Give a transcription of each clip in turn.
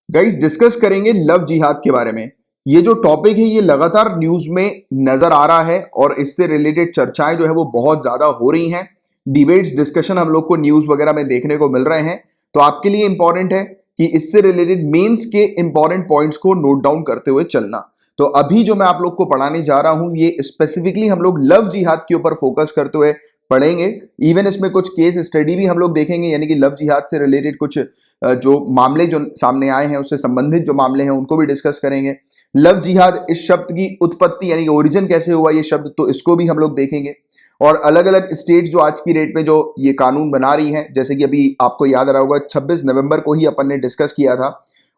Guys discuss करेंगे love जिहाद के बारे में। ये जो टॉपिक है ये लगातार न्यूज में नजर आ रहा है और इससे रिलेटेड चर्चाएं जो है वो बहुत ज्यादा हो रही हैं। डिबेट्स डिस्कशन हम लोग को न्यूज वगैरह में देखने को मिल रहे हैं। तो आपके लिए इंपॉर्टेंट है कि इससे रिलेटेड मेंस के इंपॉर्टेंट पॉइंट्स को नोट डाउन करते हुए चलना। तो अभी जो मैं आप लोग को पढ़ाने जा रहा हूं ये स्पेसिफिकली हम लोग लव जिहाद के ऊपर फोकस करते हुए पढ़ेंगे। इवन इसमें कुछ केस स्टडी भी हम लोग देखेंगे, यानी कि लव जिहाद से रिलेटेड कुछ जो मामले जो सामने आए हैं उससे संबंधित जो मामले हैं उनको भी डिस्कस करेंगे। लव जिहाद इस शब्द की उत्पत्ति यानी कि ओरिजिन कैसे हुआ ये शब्द, तो इसको भी हम लोग देखेंगे। और अलग अलग स्टेट जो आज की डेट में जो ये कानून बना रही हैं, जैसे कि अभी आपको याद आ रहा होगा 26 नवंबर को ही अपन ने डिस्कस किया था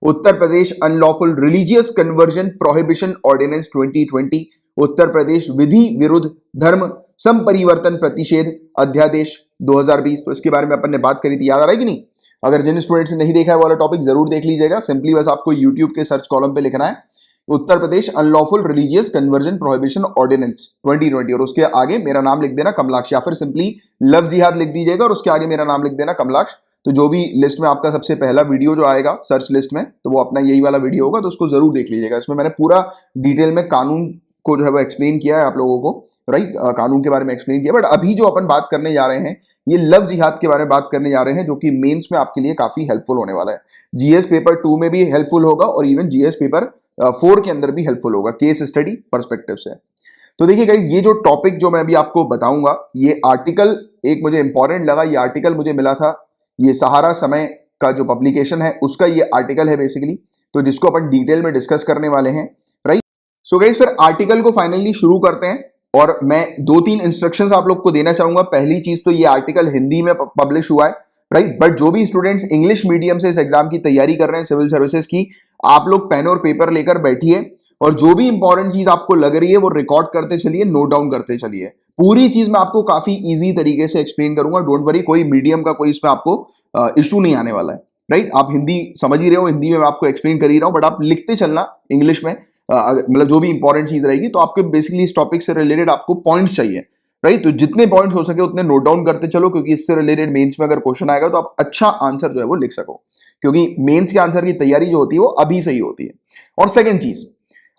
Uttar Pradesh unlawful religious conversion prohibition ordinance 2020, Uttar Pradesh विधि विरुद्ध धर्म संपरिवर्तन प्रतिषेध अध्यादेश 2020। तो इसके बारे में अपन ने बात करी थी, याद आ रहा है कि नहीं? अगर जिन स्टूडेंट्स ने नहीं देखा है वाला टॉपिक जरूर देख लीजिएगा। सिंपली बस आपको यूट्यूब के सर्च कॉलम पे लिखना है Uttar Pradesh unlawful religious conversion prohibition ordinance 2020 और उसके आगे मेरा नाम लिख देना कमलाक्ष, या फिर सिंपली लव जिहाद लिख दीजिएगा और उसके आगे मेरा नाम लिख देना कमलाक्ष। तो जो भी लिस्ट में आपका सबसे पहला वीडियो जो आएगा सर्च लिस्ट में, तो वो अपना यही वाला वीडियो होगा, तो उसको जरूर देख लीजिएगा। इसमें मैंने पूरा डिटेल में कानून को जो है वो एक्सप्लेन किया है आप लोगों को, राइट? कानून के बारे में एक्सप्लेन किया। बट अभी जो अपन बात करने जा रहे हैं ये लव जिहाद के बारे में बात करने जा रहे हैं, जो कि मेंस में आपके लिए काफी हेल्पफुल होने वाला है। जीएस पेपर 2 में भी हेल्पफुल होगा और इवन जीएस पेपर 4 के अंदर भी हेल्पफुल होगा केस स्टडी पर्सपेक्टिव से। तो देखिए गाइस, ये जो टॉपिक जो मैं अभी आपको बताऊंगा, ये आर्टिकल एक मुझे इंपॉर्टेंट लगा। ये आर्टिकल मुझे मिला था, ये सहारा समय का जो पब्लिकेशन है उसका ये आर्टिकल है बेसिकली, तो जिसको अपन डिटेल में डिस्कस करने वाले हैं, राइट? सो गाइस, फिर आर्टिकल को फाइनली शुरू करते हैं और मैं 2-3 इंस्ट्रक्शंस आप लोग को देना चाहूंगा। पहली चीज तो ये आर्टिकल हिंदी में पब्लिश हुआ है, राइट? बट जो भी स्टूडेंट्स इंग्लिश मीडियम से इस एग्जाम की तैयारी कर रहे हैं सिविल सर्विसेज की, आप लोग पेन और पेपर लेकर बैठिए और जो भी इंपॉर्टेंट चीज आपको लग रही है वो रिकॉर्ड करते चलिए, नोट डाउन करते चलिए। पूरी चीज मैं आपको काफी इजी तरीके से एक्सप्लेन करूंगा, डोंट वरी। कोई मीडियम का कोई इसमें आपको इशू नहीं आने वाला है, राइट? आप हिंदी समझ ही रहे हो, हिंदी में मैं आपको एक्सप्लेन कर ही रहा हूं, बट आप लिखते चलना इंग्लिश में। मतलब जो भी इंपॉर्टेंट चीज रहेगी, तो आपके बेसिकली इस टॉपिक से रिलेटेड आपको पॉइंट्स चाहिए, राइट? तो जितने पॉइंट्स हो सके उतने नोट डाउन करते चलो, क्योंकि इससे रिलेटेड मेंस में अगर क्वेश्चन आएगा तो आप अच्छा आंसर जो है वो लिख सको, क्योंकि मेंस के आंसर की तैयारी जो होती है वो अभी से ही होती है। और सेकंड चीज,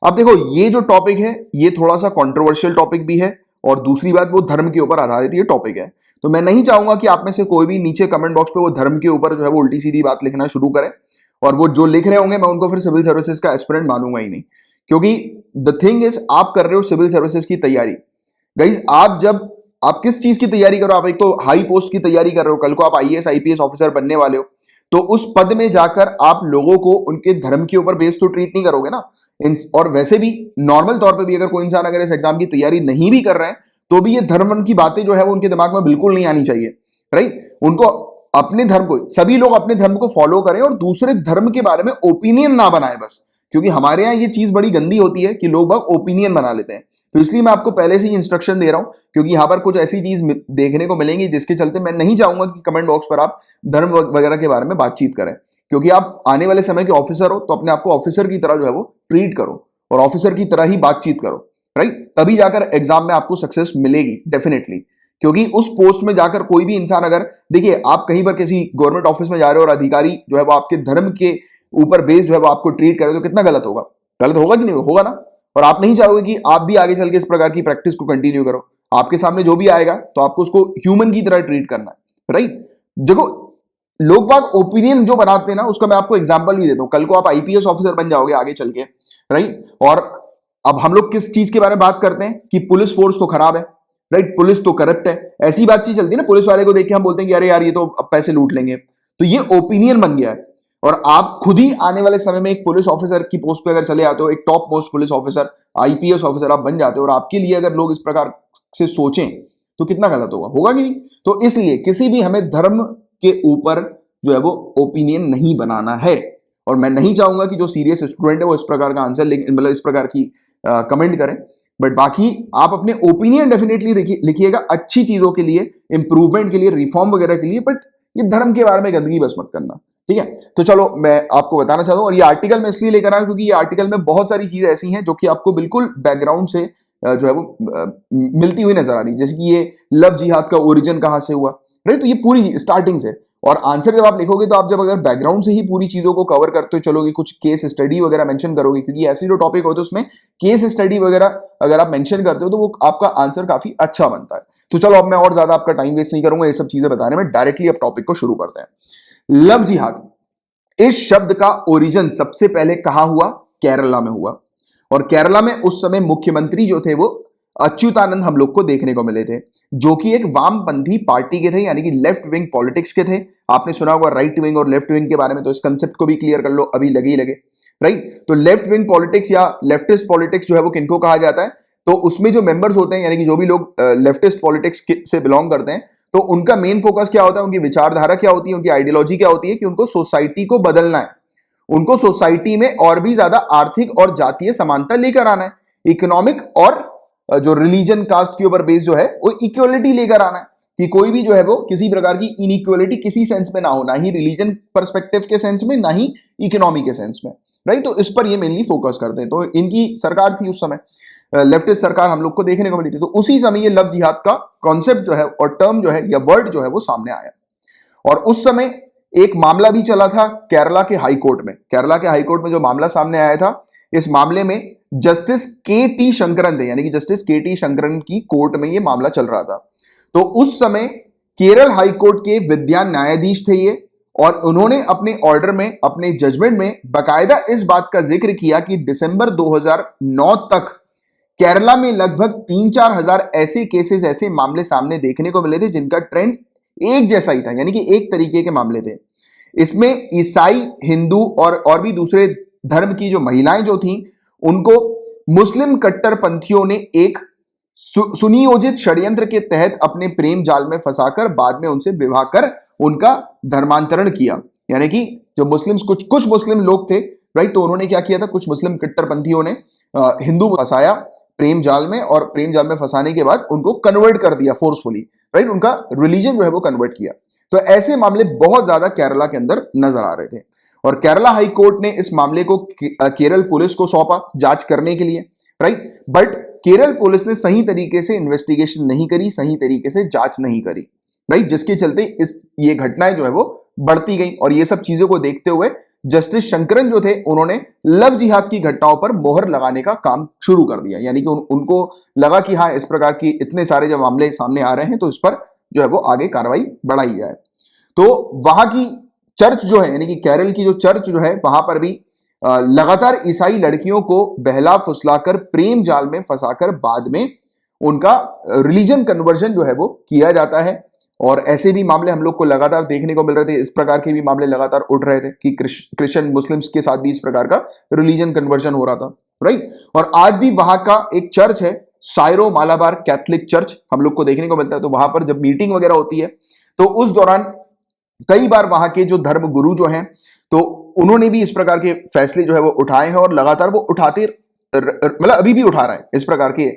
अब देखो ये जो टॉपिक है ये थोड़ा सा कंट्रोवर्शियल टॉपिक भी है, और दूसरी बात वो धर्म के ऊपर आधारित ये टॉपिक है। तो मैं नहीं चाहूंगा कि आप में से कोई भी नीचे कमेंट बॉक्स पे वो धर्म के ऊपर जो है वो उल्टी सीधी बात लिखना शुरू करे, और वो जो लिख रहे होंगे मैं उनको फिर सिविल सर्विसेज का एस्पिरेंट मानूंगा ही नहीं। क्योंकि द थिंग इज, आप कर रहे हो सिविल सर्विसेज की तैयारी। गाइज, आप किस चीज की तैयारी करो? आप एक तो हाई पोस्ट की तैयारी कर रहे हो, कल को आप आईएएस आईपीएस ऑफिसर बनने वाले हो, तो उस पद में जाकर आप लोगों को उनके धर्म के ऊपर बेस तो ट्रीट नहीं करोगे ना। और वैसे भी नॉर्मल तौर पे भी अगर कोई इंसान अगर इस एग्जाम की तैयारी नहीं भी कर रहे हैं तो भी ये धर्म की बातें जो है वो उनके दिमाग में बिल्कुल नहीं आनी चाहिए, राइट? उनको अपने धर्म को, सभी लोग अपने धर्म को फॉलो करें और दूसरे धर्म के बारे में ओपिनियन ना बनाए बस। क्योंकि हमारे यहाँ ये चीज बड़ी गंदी होती है कि लोग बाग ओपिनियन बना लेते हैं। तो इसलिए मैं आपको पहले से ही इंस्ट्रक्शन दे रहा हूं, क्योंकि यहां पर कुछ ऐसी चीज देखने को मिलेंगी जिसके चलते मैं नहीं चाहूंगा कि कमेंट बॉक्स पर आप धर्म वगैरह के बारे में बातचीत करें। क्योंकि आप आने वाले समय के ऑफिसर हो, तो अपने आप को ऑफिसर की तरह जो है वो ट्रीट करो और ऑफिसर की तरह ही बातचीत करो, राइट? तभी जाकर एग्जाम में आपको सक्सेस मिलेगी डेफिनेटली। क्योंकि उस पोस्ट में जाकर कोई भी इंसान, अगर देखिए आप कहीं पर किसी गवर्नमेंट ऑफिस में जा रहे हो और अधिकारी जो है वो आपके धर्म के ऊपर बेस जो है वो आपको ट्रीट करे, तो कितना गलत होगा? गलत होगा कि नहीं होगा ना? और आप नहीं चाहोगे कि आप भी आगे चल के इस प्रकार की प्रैक्टिस को कंटिन्यू करो। आपके सामने जो भी आएगा तो आपको उसको ह्यूमन की तरह ट्रीट करना है, राइट? देखो, लोग बाग ओपिनियन जो बनाते हैं ना, उसका मैं आपको एग्जांपल भी देता हूं। कल को आप आईपीएस ऑफिसर बन जाओगे आगे चल के, राइट? और अब हम लोग किस चीज के बारे में बात करते हैं कि पुलिस फोर्स तो खराब है, राइट? पुलिस तो करप्ट है, ऐसी बातचीत चलती है ना। पुलिस वाले को देख के हम बोलते हैं कि अरे यार ये तो अब पैसे लूट लेंगे। तो ये ओपिनियन बन गया है। और आप खुद ही आने वाले समय में एक पुलिस ऑफिसर की पोस्ट पे अगर चले आते हो, एक top most police officer, IPS officer आप बन जाते हो, और आपके लिए अगर लोग इस प्रकार से सोचें तो कितना गलत होगा? होगा कि नहीं? तो इसलिए किसी भी हमें धर्म के ऊपर जो है वो ओपिनियन नहीं बनाना है। और मैं नहीं चाहूंगा कि जो सीरियस स्टूडेंट है वो इस प्रकार का आंसर मतलब इस प्रकार की कमेंट करें। बट बाकी आप अपने ओपिनियन डेफिनेटली लिखिएगा अच्छी चीजों के लिए, इंप्रूवमेंट के लिए, रिफॉर्म वगैरह के लिए। बट ये धर्म के बारे में गंदगी बस मत करना, ठीक है? तो चलो मैं आपको बताना चाहता हूं, और ये आर्टिकल मैं इसलिए लेकर आया क्योंकि ये आर्टिकल में बहुत सारी चीजें ऐसी हैं जो कि आपको बिल्कुल बैकग्राउंड से जो है वो मिलती हुई नजर आ रही है। जैसे कि ये लव जिहाद का ओरिजिन कहां से हुआ, राइट? तो ये पूरी स्टार्टिंग से, और आंसर जब आप लिखोगे तो आप जब अगर बैकग्राउंड से ही पूरी चीजों को कवर करते चलोगे, कुछ केस स्टडी वगैरह मेंशन करोगे, क्योंकि ऐसे जो टॉपिक होते हैं उसमें केस स्टडी वगैरह अगर आप मेंशन करते हो तो वो आपका आंसर काफी अच्छा बनता है। तो चलो अब मैं और ज्यादा आपका टाइम वेस्ट नहीं करूंगा ये सब चीजें बताने में, डायरेक्टली अब टॉपिक को शुरू करते हैं। लव जिहाद, इस शब्द का ओरिजिन सबसे पहले कहां हुआ? केरला में हुआ। और केरला में उस समय मुख्यमंत्री जो थे वो अच्युतानंद हम लोग को देखने को मिले थे, जो कि एक वामपंथी पार्टी के थे, यानी कि लेफ्ट विंग पॉलिटिक्स के थे। आपने सुना होगा राइट विंग और लेफ्ट विंग के बारे में, तो इस कंसेप्ट को भी क्लियर कर लो अभी लगे ही लगे। राइट, तो लेफ्ट विंग पॉलिटिक्स या लेफ्टिस्ट पॉलिटिक्स जो है वो किनको कहा जाता है? तो उसमें जो मेंबर्स होते हैं, यानी कि जो भी लोग लेफ्टिस्ट पॉलिटिक्स से बिलोंग करते हैं, तो उनका मेन फोकस क्या होता है, उनकी विचारधारा क्या होती है, उनकी आइडियोलॉजी क्या होती है कि उनको सोसाइटी को बदलना है, उनको सोसाइटी में और भी ज्यादा आर्थिक और जातीय समानता लेकर आना है, इकोनॉमिक और जो रिलीजन कास्ट के ऊपर बेस जो है वो इक्वलिटी लेकर आना है, कि कोई भी जो है वो किसी प्रकार की इनइक्वलिटी किसी सेंस में ना हो, ना ही रिलीजन पर्सपेक्टिव के सेंस में, ना ही इकोनॉमी के सेंस में। राइट, तो इस पर ये मेनली फोकस करते हैं। तो इनकी सरकार थी उस समय, लेफ्टिस्ट सरकार हम लोग को देखने को मिली थी। तो उसी समय ये लव जिहाद का कॉन्सेप्ट जो है और टर्म जो है या वर्ड जो है वो सामने आया। और उस समय एक मामला भी चला था केरला के हाई कोर्ट में। केरला के हाई कोर्ट में जो मामला सामने आया था, इस मामले में जस्टिस के टी शंकरन थे, यानी कि जस्टिस के टी शंकरन की कोर्ट में ये मामला चल रहा था। तो उस समय केरल हाई कोर्ट के विद्यान न्यायाधीश थे ये, और उन्होंने अपने ऑर्डर में, अपने जजमेंट में बाकायदा इस बात का जिक्र किया कि दिसंबर 2009 तक केरला में लगभग 3-4 हजार ऐसे केसेस, ऐसे मामले सामने देखने को मिले थे जिनका ट्रेंड एक जैसा ही था, यानी कि एक तरीके के मामले थे। इसमें ईसाई, हिंदू और भी दूसरे धर्म की जो महिलाएं जो थीं, उनको मुस्लिम कट्टरपंथियों ने एक सुनियोजित षड्यंत्र के तहत अपने प्रेम जाल में फंसाकर बाद में उनसे विवाह कर उनका धर्मांतरण किया। यानी कि जो मुस्लिम्स, कुछ मुस्लिम लोग थे, राइट, तो उन्होंने क्या किया था, कुछ मुस्लिम कट्टरपंथियों ने हिंदू फंसाया प्रेम जाल में, और प्रेम जाल में फंसाने के बाद उनको कन्वर्ट कर दिया फोर्सफुली, राइट, उनका रिलीजन जो है वो कन्वर्ट किया। तो ऐसे मामले बहुत ज्यादा केरला के अंदर नजर आ रहे थे, और केरला हाई कोर्ट ने इस मामले को केरल पुलिस को सौंपा जांच करने के लिए, राइट। बट केरल पुलिस ने सही तरीके से इन्वेस्टिगेशन नहीं करी, सही तरीके से जांच नहीं करी, राइट, जिसके चलते ये घटनाएं जो है वो बढ़ती गई। और ये सब चीजों को देखते हुए जस्टिस शंकरन जो थे, उन्होंने लव जिहाद की घटनाओं पर मोहर लगाने का काम शुरू कर दिया। यानी कि उनको लगा कि हाँ, इस प्रकार की इतने सारे जब मामले सामने आ रहे हैं तो इस पर जो है वो आगे कार्रवाई बढ़ाई जाए। तो वहां की चर्च जो है, यानी कि केरल की जो चर्च जो है, वहां पर भी लगातार ईसाई लड़कियों को बहला फुसलाकर प्रेम जाल में फंसाकर बाद में उनका रिलीजन कन्वर्जन जो है वो किया जाता है। और ऐसे भी मामले हम लोग को लगातार देखने को मिल रहे थे, इस प्रकार के भी मामले लगातार उठ रहे थे कि क्रिश्चियन मुस्लिम्स के साथ भी इस प्रकार का रिलीजन कन्वर्जन हो रहा था, राइट। और आज भी वहां का एक चर्च है, सायरो मालाबार कैथलिक चर्च, हम लोग को देखने को मिलता है। तो वहां पर जब मीटिंग वगैरह होती है तो उस दौरान कई बार वहां के जो धर्म गुरु जो हैं, तो उन्होंने भी इस प्रकार के फैसले जो है वो उठाए हैं, और लगातार वो उठाते, मतलब अभी भी उठा रहे हैं इस प्रकार के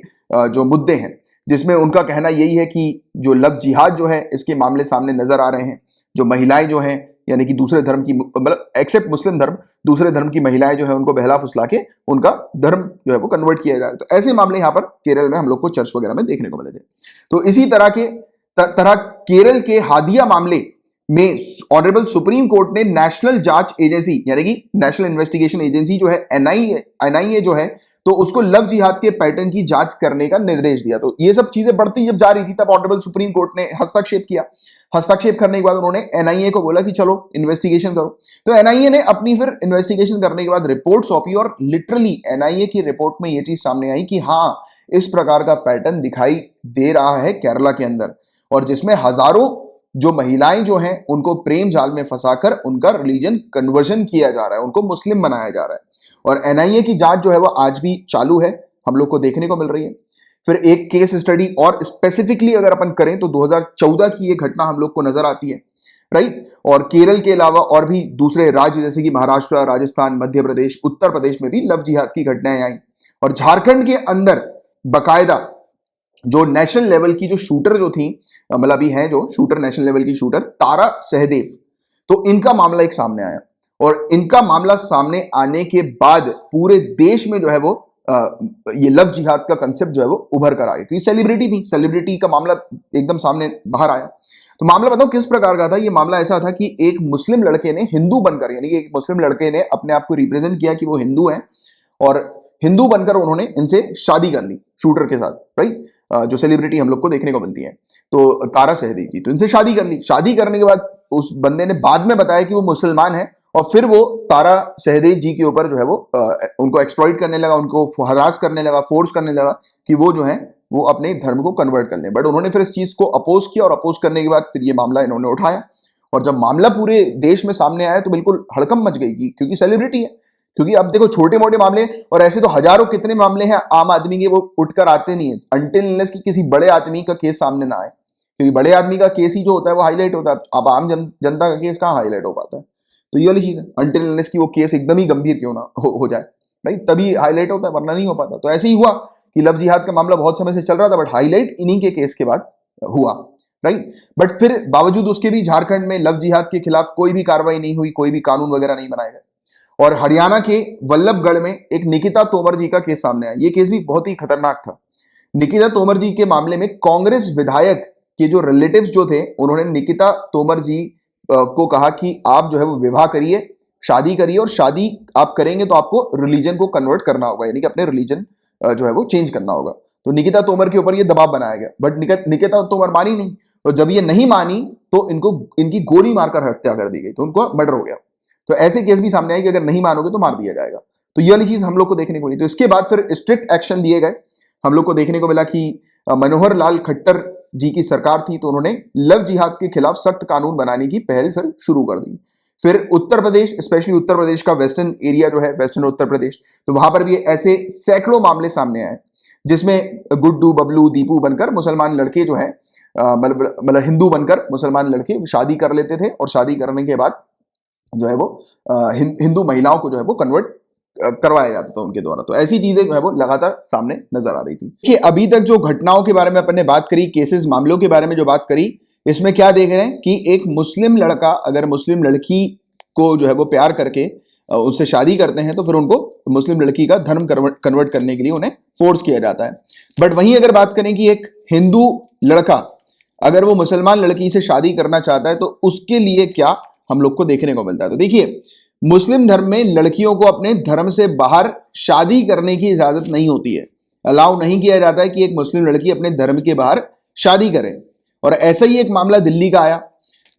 जो मुद्दे हैं, जिसमें उनका कहना यही है कि जो लव जिहाद जो है, इसके मामले सामने नजर आ रहे हैं। जो महिलाएं जो हैं, यानी कि दूसरे धर्म की, मतलब एक्सेप्ट मुस्लिम धर्म, दूसरे धर्म की महिलाएं जो है उनको बहला फुसला के उनका धर्म जो है वो कन्वर्ट किया जा रहा है। तो ऐसे मामले यहाँ पर केरल में हम लोग को चर्च वगैरह में देखने को मिले थे। तो इसी तरह केरल के हादिया मामले में ऑनरेबल सुप्रीम कोर्ट ने नेशनल जांच एजेंसी, यानी कि नेशनल इन्वेस्टिगेशन एजेंसी जो है एनआईए जो है, तो उसको लव जिहाद के पैटर्न की जांच करने का निर्देश दिया। तो ये सब चीजें बढ़ती जब जा रही थी, तब ऑनरेबल सुप्रीम कोर्ट ने हस्तक्षेप किया। हस्तक्षेप करने के बाद उन्होंने एनआईए को बोला कि चलो इन्वेस्टिगेशन करो। तो एनआईए ने अपनी फिर इन्वेस्टिगेशन करने के बाद रिपोर्ट सौंपी, और लिटरली एनआईए की रिपोर्ट में यह चीज सामने आई कि हाँ, इस प्रकार का पैटर्न दिखाई दे रहा है केरला के अंदर, और जिसमें हजारों जो महिलाएं जो हैं उनको प्रेम जाल में फंसाकर उनका रिलीजन कन्वर्जन किया जा रहा है, उनको मुस्लिम बनाया जा रहा है। और एनआईए की जांच जो है वो आज भी चालू है, हम लोग को देखने को मिल रही है। फिर एक केस स्टडी और स्पेसिफिकली अगर अपन करें तो 2014 की ये घटना हम लोग को नजर आती है, राइट। और केरल के अलावा और भी दूसरे राज्य जैसे कि महाराष्ट्र, राजस्थान, मध्य प्रदेश, उत्तर प्रदेश में भी लव जिहाद की घटनाएं आई। और झारखंड के अंदर बकायदा जो नेशनल लेवल की जो शूटर जो थी, मतलब अभी हैं जो शूटर, नेशनल लेवल की शूटर तारा सहदेव, तो इनका मामला एक सामने आया। और इनका मामला सामने आने के बाद पूरे देश में जो है वो ये लव जिहाद का कंसेप्ट जो है वो उभर कर आ गया, क्योंकि सेलिब्रिटी थी, सेलिब्रिटी का मामला एकदम सामने बाहर आया। तो मामला बताओ किस प्रकार का था। ये मामला ऐसा था कि एक मुस्लिम लड़के ने हिंदू बनकर, यानी कि एक मुस्लिम लड़के ने अपने आप को रिप्रेजेंट किया कि वो हिंदू हैं, और हिंदू बनकर उन्होंने इनसे शादी कर ली शूटर के साथ, राइट, जो सेलिब्रिटी हम लोग को देखने को मिलती है, तो तारा सहदेव की। तो इनसे शादी कर ली। शादी करने के बाद उस बंदे ने बाद में बताया कि वो मुसलमान है, और फिर वो तारा सहदेव जी के ऊपर जो है वो उनको एक्सप्लॉइट करने लगा, उनको हरास करने लगा, फोर्स करने लगा कि वो जो है वो अपने धर्म को कन्वर्ट कर लें। बट उन्होंने फिर इस चीज को अपोज किया, और अपोज करने के बाद फिर ये मामला इन्होंने उठाया। और जब मामला पूरे देश में सामने आया तो बिल्कुल हड़कंप मच गई, क्योंकि सेलिब्रिटी है। क्योंकि अब देखो छोटे मोटे मामले, और ऐसे तो हजारों कितने मामले हैं आम आदमी के, वो उठकर आते नहीं है अनटिल अनलेस कि किसी बड़े आदमी का केस सामने ना आए। क्योंकि बड़े आदमी का केस ही जो होता है वो हाईलाइट होता है। अब आम जनता का केस कहाँ हाईलाइट हो पाता है। तो ये वाली चीज है, अनटिल अनलेस कि वो केस एकदम ही गंभीर क्यों ना हो जाए, राइट, तभी हाईलाइट होता है, वरना नहीं हो पाता। तो ऐसे ही हुआ कि लव जिहाद का मामला बहुत समय से चल रहा था, बट हाईलाइट इन्हीं के केस के बाद हुआ, राइट। बट फिर बावजूद उसके भी झारखंड में लव जिहाद के खिलाफ कोई भी कार्रवाई नहीं हुई, कोई भी कानून वगैरह नहीं बनाए गए। और हरियाणा के वल्लभगढ़ में एक निकिता तोमर जी का केस सामने आया। ये केस भी बहुत ही खतरनाक था। निकिता तोमर जी के मामले में कांग्रेस विधायक के जो रिलेटिव्स जो थे, उन्होंने निकिता तोमर जी को कहा कि आप जो है वो विवाह करिए, शादी करिए, और शादी आप करेंगे तो आपको रिलीजन को कन्वर्ट करना होगा, यानी कि अपने रिलीजन जो है वो चेंज करना होगा। तो निकिता तोमर के ऊपर ये दबाव बनाया गया, बट निकिता तोमर मानी नहीं। और जब ये नहीं मानी तो इनकी गोली मारकर हत्या कर दी गई, तो उनको मर्डर हो गया। तो ऐसे केस भी सामने आए कि अगर नहीं मानोगे तो मार दिया जाएगा। तो ये वाली चीज हम लोग को देखने को मिली। तो इसके बाद फिर स्ट्रिक्ट एक्शन लिए गए। हम लोग को देखने को मिला कि मनोहर लाल खट्टर जी की सरकार थी, तो उन्होंने लव जिहाद के खिलाफ सख्त कानून बनाने की पहल फिर शुरू कर दी। फिर उत्तर प्रदेश, स्पेशली उत्तर प्रदेश का वेस्टर्न एरिया जो है, वेस्टर्न उत्तर प्रदेश, तो वहां पर भी ऐसे सैकड़ों मामले सामने आए, जिसमें गुड्डू, बबलू, दीपू बनकर मुसलमान लड़के जो है, मतलब हिंदू बनकर मुसलमान लड़के शादी कर लेते थे, और शादी करने के बाद जो है वो हिंदू महिलाओं को जो है वो कन्वर्ट करवाया जाता था उनके द्वारा। तो ऐसी चीजें जो है वो लगातार सामने नजर आ रही थी। कि अभी तक जो घटनाओं के बारे में अपन ने बात करी, केसेस, मामलों के बारे में जो बात करी, इसमें क्या देख रहे हैं कि एक मुस्लिम लड़का अगर मुस्लिम लड़की को जो है वो प्यार करके उससे शादी करते हैं, तो फिर उनको मुस्लिम लड़की का धर्म कन्वर्ट करने के लिए उन्हें फोर्स किया जाता है। बट वहीं अगर बात करें कि एक हिंदू लड़का अगर वो मुसलमान लड़की से शादी करना चाहता है, तो उसके लिए क्या हम लोग को देखने को मिलता है। तो देखिए, मुस्लिम धर्म में लड़कियों को अपने धर्म से बाहर शादी करने की इजाजत नहीं होती है। अलाउ नहीं किया जाता है कि एक मुस्लिम लड़की अपने धर्म के बाहर शादी करे। और ऐसा ही एक मामला दिल्ली का आया।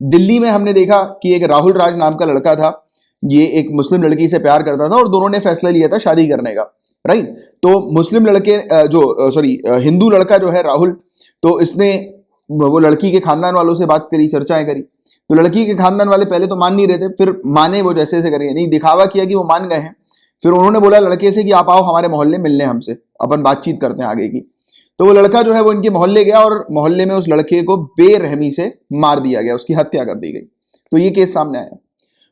दिल्ली में हमने देखा कि एक राहुल राज नाम का लड़का था, ये एक मुस्लिम लड़की से प्यार करता था, और दोनों ने फैसला लिया था शादी करने का, राइट। तो मुस्लिम लड़के हिंदू लड़का जो है राहुल, तो इसने वो लड़की के खानदान वालों से बात करी, चर्चाएं करी। तो लड़की के खानदान वाले पहले तो मान नहीं रहे थे, फिर माने वो जैसे जैसे करेंगे, नहीं दिखावा किया कि वो मान गए हैं। फिर उन्होंने बोला लड़के से कि आप आओ हमारे मोहल्ले मिलने, हमसे अपन बातचीत करते हैं आगे की। तो वो लड़का जो है वो इनके मोहल्ले गया, और मोहल्ले में उस लड़के को बेरहमी से मार दिया गया, उसकी हत्या कर दी गई। तो ये केस सामने आया।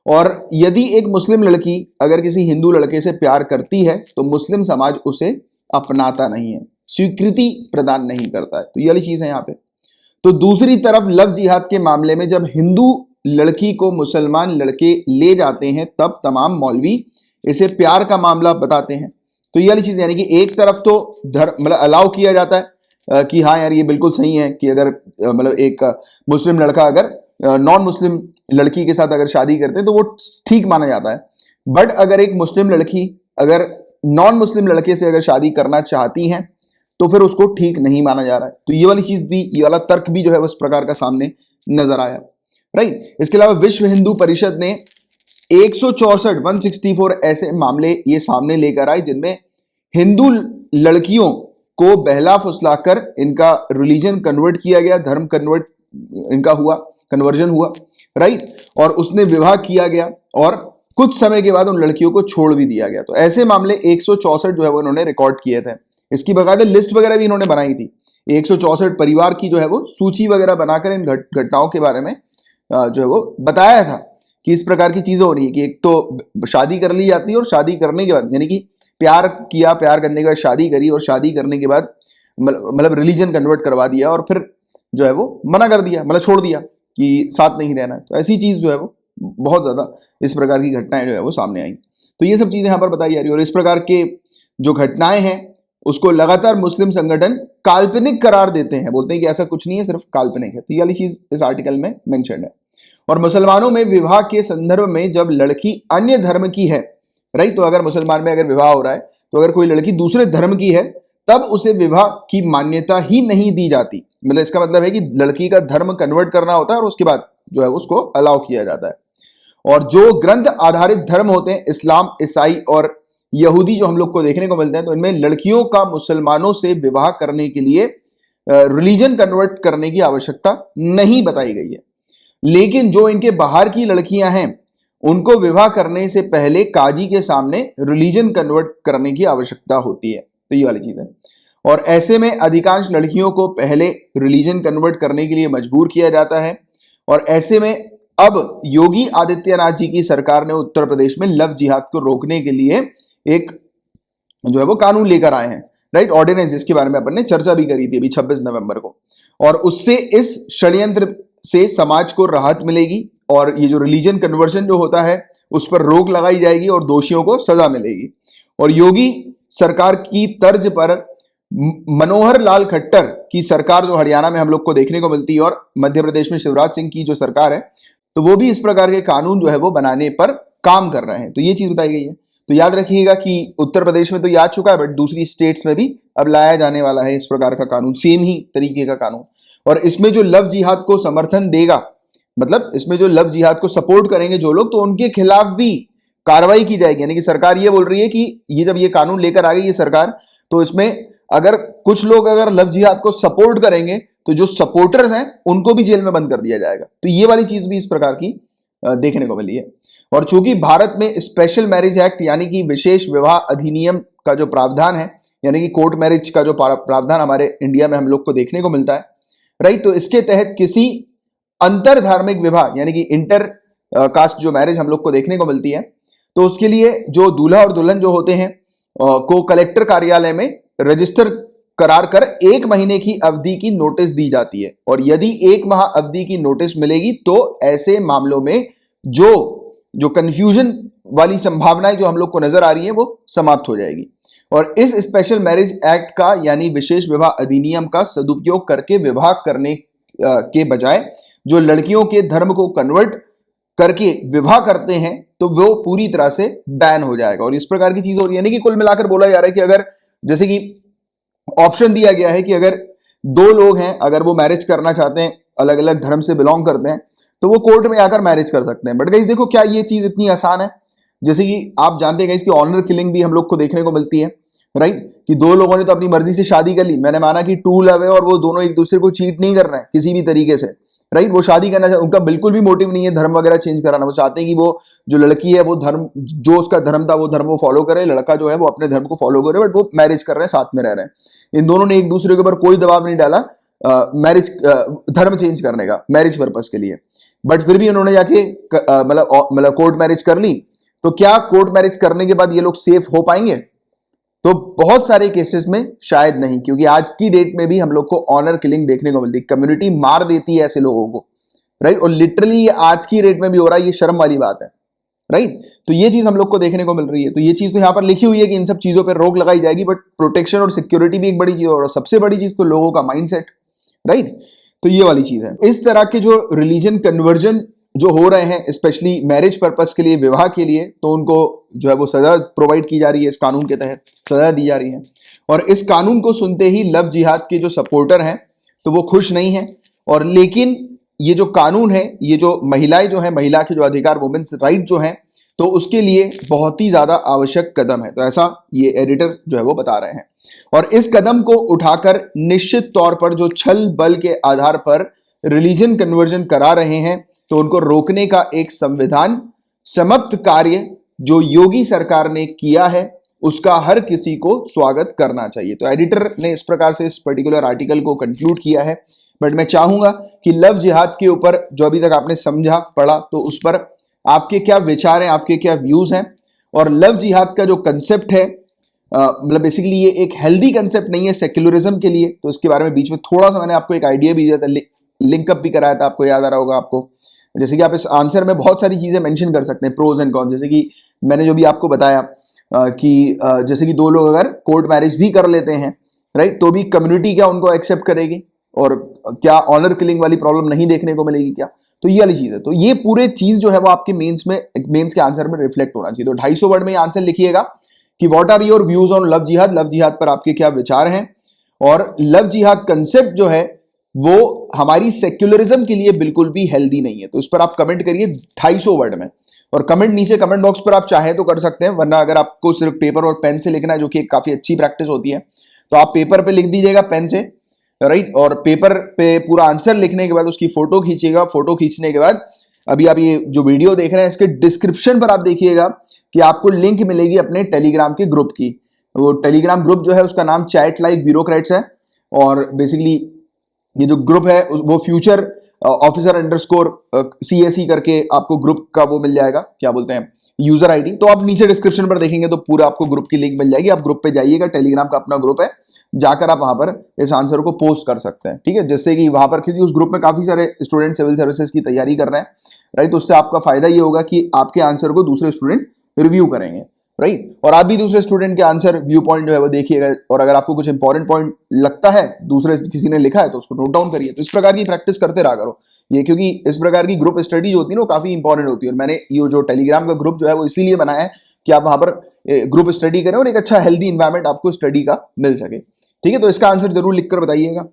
और यदि एक मुस्लिम लड़की अगर किसी हिंदू लड़के से प्यार करती है, तो मुस्लिम समाज उसे अपनाता नहीं है, स्वीकृति प्रदान नहीं करता है। तो ये वाली चीज है यहाँ पे। तो दूसरी तरफ लव जिहाद के मामले में जब हिंदू लड़की को मुसलमान लड़के ले जाते हैं, तब तमाम मौलवी इसे प्यार का मामला बताते हैं। तो ये वाली चीज, यानी कि एक तरफ तो मतलब अलाउ किया जाता है कि हाँ यार ये बिल्कुल सही है कि अगर मतलब एक मुस्लिम लड़का अगर नॉन मुस्लिम लड़की के साथ अगर शादी करते हैं तो वो ठीक माना जाता है। बट अगर एक मुस्लिम लड़की अगर नॉन मुस्लिम लड़के से अगर शादी करना चाहती है, तो फिर उसको ठीक नहीं माना जा रहा है। तो ये वाली चीज भी, ये वाला तर्क भी जो है उस प्रकार का सामने नजर आया, राइट। इसके अलावा विश्व हिंदू परिषद ने 164 ऐसे मामले ये सामने लेकर आए जिनमें हिंदू लड़कियों को बहला फुसलाकर इनका रिलीजन कन्वर्ट किया गया, धर्म कन्वर्ट इनका हुआ, कन्वर्जन हुआ, राइट। और उसने विवाह किया गया, और कुछ समय के बाद उन लड़कियों को छोड़ भी दिया गया। तो ऐसे मामले 164 जो है वो इन्होंने रिकॉर्ड किए थे। इसकी बकायदे लिस्ट वगैरह भी इन्होंने बनाई थी। 164 परिवार की जो है वो सूची वगैरह बनाकर इन घटनाओं के बारे में जो है वो बताया था कि इस प्रकार की चीजें हो रही है कि एक तो शादी कर ली जाती है, और शादी करने के बाद यानी कि प्यार किया, प्यार करने के बाद शादी करी, और शादी करने के बाद मतलब रिलीजन कन्वर्ट करवा दिया, और फिर जो है वो मना कर दिया, मतलब छोड़ दिया कि साथ नहीं रहना है। तो ऐसी चीज जो है वो बहुत ज्यादा इस प्रकार की घटनाएं जो है वो सामने आई। तो ये सब चीजें यहाँ पर बताई जा रही है। और इस प्रकार के जो घटनाएं हैं उसको लगातार मुस्लिम संगठन काल्पनिक करार देते हैं, बोलते हैं कि ऐसा कुछ नहीं है, सिर्फ काल्पनिक है। तो ये वाली चीज इस आर्टिकल में मेंशन है। और मुसलमानों में विवाह के संदर्भ में जब लड़की अन्य धर्म की है, राइट, तो अगर मुसलमान में अगर विवाह हो रहा है तो अगर कोई लड़की दूसरे धर्म की है तब उसे विवाह की मान्यता ही नहीं दी जाती। मतलब इसका मतलब है कि लड़की का धर्म कन्वर्ट करना होता है और उसके बाद जो है उसको अलाउ किया जाता है। और जो ग्रंथ आधारित धर्म होते हैं, इस्लाम, ईसाई और यहूदी जो हम लोग को देखने को मिलते हैं, तो इनमें लड़कियों का मुसलमानों से विवाह करने के लिए रिलीजन कन्वर्ट करने की आवश्यकता नहीं बताई गई है। लेकिन जो इनके बाहर की लड़कियां हैं उनको विवाह करने से पहले काजी के सामने रिलीजन कन्वर्ट करने की आवश्यकता होती है। तो ये वाली चीज है। और ऐसे में अधिकांश लड़कियों को पहले रिलीजन कन्वर्ट करने के लिए मजबूर किया जाता है। और ऐसे में अब योगी आदित्यनाथ जी की सरकार ने उत्तर प्रदेश में लव जिहाद को रोकने के लिए एक जो है वो कानून लेकर आए हैं, राइट, ऑर्डिनेंस, जिसके बारे में अपन ने चर्चा भी करी थी अभी 26 नवंबर को। और उससे इस षड्यंत्र से समाज को राहत मिलेगी और ये जो रिलीजन कन्वर्जन जो होता है उस पर रोक लगाई जाएगी और दोषियों को सजा मिलेगी। और योगी सरकार की तर्ज पर मनोहर लाल खट्टर की सरकार जो हरियाणा में हम लोग को देखने को मिलती है और मध्य प्रदेश में शिवराज सिंह की जो सरकार है, तो वो भी इस प्रकार के कानून जो है वो बनाने पर काम कर रहे हैं। तो ये चीज बताई गई है। तो याद रखिएगा कि उत्तर प्रदेश में तो ये आ चुका है, बट दूसरी स्टेट्स में भी अब लाया जाने वाला है इस प्रकार का कानून, सेम ही तरीके का कानून। और इसमें जो लव जिहाद को समर्थन देगा, मतलब इसमें जो लव जिहाद को सपोर्ट करेंगे जो लोग, तो उनके खिलाफ भी कार्रवाई की जाएगी। यानी कि सरकार ये बोल रही है कि ये जब ये कानून लेकर आ गई ये सरकार, तो इसमें अगर कुछ लोग अगर लव जिहाद को सपोर्ट करेंगे तो जो सपोर्टर्स हैं उनको भी जेल में बंद कर दिया जाएगा। तो ये वाली चीज भी इस प्रकार की देखने को मिली है। और चूंकि भारत में स्पेशल मैरिज एक्ट यानी कि विशेष विवाह अधिनियम का जो प्रावधान है, यानी कि कोर्ट मैरिज का जो प्रावधान हमारे इंडिया में हम लोग को देखने को मिलता है, राइट, तो इसके तहत किसी अंतर धार्मिक विवाह यानी कि इंटर कास्ट जो मैरिज हम लोग को देखने को मिलती है, तो उसके लिए जो दूल्हा और दुल्हन जो होते हैं को कलेक्टर कार्यालय में रजिस्टर करार कर 1 महीने की अवधि की नोटिस दी जाती है। और यदि 1 माह अवधि की नोटिस मिलेगी तो ऐसे मामलों में जो कंफ्यूजन वाली संभावनाएं जो हम लोग को नजर आ रही है वो समाप्त हो जाएगी। और इस स्पेशल मैरिज एक्ट का यानी विशेष विवाह अधिनियम का सदुपयोग करके विवाह करने के बजाय जो लड़कियों के धर्म को कन्वर्ट करके विवाह करते हैं तो वो पूरी तरह से बैन हो जाएगा। और इस प्रकार की चीज हो रही है, यानी कि कुल मिलाकर बोला जा रहा है कि अगर जैसे कि ऑप्शन दिया गया है कि अगर 2 लोग हैं, अगर वो मैरिज करना चाहते हैं, अलग अलग धर्म से बिलोंग करते हैं, तो वो कोर्ट में आकर मैरिज कर सकते हैं। बट गाइस देखो, क्या ये चीज इतनी आसान है? जैसे कि आप जानते हैं गाइस कि ऑनर किलिंग भी हम लोग को देखने को मिलती है, राइट, कि 2 लोगों ने तो अपनी मर्जी से शादी कर ली, मैंने माना कि ट्रू लव है और वो दोनों एक दूसरे को चीट नहीं कर रहे हैं किसी भी तरीके से, राइट, वो शादी करना चाहते, उनका बिल्कुल भी मोटिव नहीं है धर्म वगैरह चेंज कराना। वो चाहते हैं कि वो जो लड़की है वो धर्म, जो उसका धर्म था वो धर्म वो फॉलो करे, लड़का जो है वो अपने धर्म को फॉलो करे, बट वो मैरिज कर रहे हैं, साथ में रह रहे हैं। इन दोनों ने एक दूसरे के ऊपर कोई दबाव नहीं डाला मैरिज धर्म चेंज करने का, मैरिज पर्पस के लिए, बट फिर भी उन्होंने जाके मतलब कोर्ट मैरिज कर ली। तो क्या कोर्ट मैरिज करने के बाद ये लोग सेफ हो पाएंगे? तो बहुत सारे केसेस में शायद नहीं, क्योंकि आज की डेट में भी हम लोग को ऑनर किलिंग देखने को मिलती है, कम्युनिटी मार देती है ऐसे लोगों को, राइट, और लिटरली ये आज की डेट में भी हो रहा है, ये शर्म वाली बात है, राइट। तो ये चीज हम लोग को देखने को मिल रही है। तो ये चीज तो यहां पर लिखी हुई है कि इन सब चीजों पर रोक लगाई जाएगी, बट प्रोटेक्शन और सिक्योरिटी भी एक बड़ी चीज, और सबसे बड़ी चीज तो लोगों का माइंडसेट, राइट। तो ये वाली चीज है। इस तरह के जो रिलीजन कन्वर्जन जो हो रहे हैं स्पेशली मैरिज पर्पस के लिए, विवाह के लिए, तो उनको जो है वो सजा प्रोवाइड की जा रही है, इस कानून के तहत सजा दी जा रही है। और इस कानून को सुनते ही लव जिहाद के जो सपोर्टर हैं तो वो खुश नहीं है। और लेकिन ये जो कानून है, ये जो महिलाएं जो है, महिला के जो अधिकार, वुमेन्स राइट जो है, तो उसके लिए बहुत ही ज्यादा आवश्यक कदम है। तो ऐसा ये एडिटर जो है वो बता रहे हैं। और इस कदम को उठाकर निश्चित तौर पर जो छल बल के आधार पर रिलीजन कन्वर्जन करा रहे हैं, तो उनको रोकने का एक संविधान सम्मत कार्य जो योगी सरकार ने किया है उसका हर किसी को स्वागत करना चाहिए। तो एडिटर ने इस प्रकार से इस पर्टिकुलर आर्टिकल को कंक्लूड किया है। बट मैं चाहूंगा कि लव जिहाद के ऊपर जो अभी तक आपने समझा पढ़ा, तो उस पर आपके क्या विचार हैं, आपके क्या व्यूज हैं। और लव जिहाद का जो कंसेप्ट है, मतलब बेसिकली ये एक हेल्दी कंसेप्ट नहीं है सेक्युलरिज्म के लिए। तो इसके बारे में बीच में थोड़ा सा मैंने आपको एक आइडिया भी दिया था, लिंकअप भी कराया था, आपको याद आ रहा होगा आपको। जैसे कि आप इस आंसर में बहुत सारी चीजें मेंशन कर सकते हैं, प्रोज एंड कॉन्स, जैसे कि मैंने जो भी आपको बताया कि जैसे कि दो लोग अगर कोर्ट मैरिज भी कर लेते हैं, राइट, तो भी कम्युनिटी क्या उनको एक्सेप्ट करेगी, और क्या ऑनर किलिंग वाली प्रॉब्लम नहीं देखने को मिलेगी क्या? तो ये वाली चीज है। तो ये पूरे चीज जो है वो आपके मेंस के आंसर में रिफ्लेक्ट होना चाहिए। तो 250 वर्ड में आंसर लिखिएगा कि what are your views on love जिहाद पर आपके क्या विचार हैं, और लव जिहाद कंसेप्ट जो है वो हमारी सेक्युलरिज्म के लिए बिल्कुल भी हेल्दी नहीं है। तो इस पर आप कमेंट करिए 250 वर्ड में, और कमेंट नीचे कमेंट बॉक्स पर आप चाहें तो कर सकते हैं, वरना अगर आपको सिर्फ पेपर और पेन से लिखना है, जो कि एक काफी अच्छी प्रैक्टिस होती है, तो आप पेपर पे लिख दीजिएगा पेन से, राइट, और पेपर पे पूरा आंसर लिखने के बाद उसकी फोटो खींचिएगा। फोटो खींचने के बाद अभी आप ये जो वीडियो देख रहे हैं इसके डिस्क्रिप्शन पर आप देखिएगा कि आपको लिंक मिलेगी अपने टेलीग्राम के ग्रुप की। वो टेलीग्राम ग्रुप जो है उसका नाम चैट लाइक ब्यूरोक्रेट्स है, और बेसिकली ये जो ग्रुप है वो फ्यूचर ऑफिसर अंडरस्कोर CSE करके आपको ग्रुप का वो मिल जाएगा, क्या बोलते हैं, यूजर आईडी। तो आप नीचे डिस्क्रिप्शन पर देखेंगे तो पूरा आपको ग्रुप की लिंक मिल जाएगी। आप ग्रुप पे जाइएगा, टेलीग्राम का अपना ग्रुप है, जाकर आप वहां पर इस आंसर को पोस्ट कर सकते हैं, ठीक है, जिससे कि वहां पर, क्योंकि उस ग्रुप में काफी सारे स्टूडेंट सिविल सर्विसेज की तैयारी कर रहे हैं, राइट, तो उससे आपका फायदा ये होगा कि आपके आंसर को दूसरे स्टूडेंट रिव्यू करेंगे, राइट, और आप भी दूसरे स्टूडेंट के आंसर व्यू पॉइंट जो है वो देखिएगा, और अगर आपको कुछ इंपॉर्टेंट पॉइंट लगता है दूसरे किसी ने लिखा है तो उसको नोट डाउन करिए। तो इस प्रकार की प्रैक्टिस करते रहा करो ये, क्योंकि इस प्रकार की ग्रुप स्टडी जो होती है ना वो काफी इंपॉर्टेंट होती है। और मैंने ये जो टेलीग्राम का ग्रुप जो है वो इसीलिए बनाया है कि आप वहां पर ग्रुप स्टडी करें और एक अच्छा हेल्दी इन्वायरमेंट आपको स्टडी का मिल सके, ठीक है। तो इसका आंसर जरूर लिखकर बताइएगा।